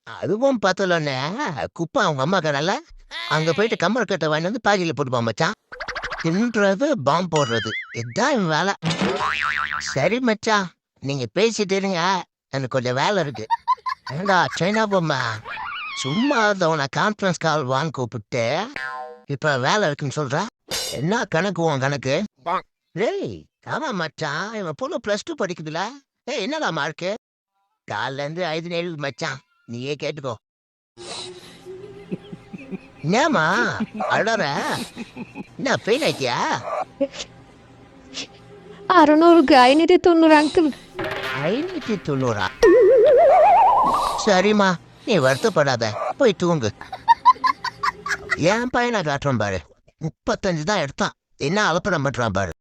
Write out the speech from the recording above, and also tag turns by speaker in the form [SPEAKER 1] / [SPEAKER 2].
[SPEAKER 1] அதுவும் பார்த்தலோன்னே குப்பை அவங்க அம்மா கடையில் அங்கே போயிட்டு கம்மல் கட்டை வாங்கி வந்து பாக்கியில் போட்டுப்பான் மச்சான். தின்றது பாம்பு போடுறது இதுதான் இவன் வேலை. சரி மச்சான், நீங்கள் பேசிட்டு இருங்க, எனக்கு கொஞ்சம் வேலை இருக்கு. ஏண்டா சைனா பொம்மை, சும்மா உன கான்ஃபரன்ஸ் கால் வாங்க கூப்பிட்டு இப்போ வேலை இருக்குன்னு சொல்ற. என்ன கணக்கு உன் கணக்கு? டேய் ஆமா மச்சான், இவன் பொண்ணு +2 படிக்குதுல. என்னடா மார்க்கு? காலிலேருந்து 5 மச்சான், நீயே கேட்டுக்கோ. என்னம்மா அழற? என்ன பெயின் ஆயிட்டியா?
[SPEAKER 2] 600க்கு 590 அங்கிள்.
[SPEAKER 1] 590? சரிம்மா, நீ வருத்தப்படாத, போய் தூங்கு. என் பையனை காட்டுறோம் பாரு, 35 தான் எடுத்தான், என்ன அலப்படம் பண்றான் பாரு.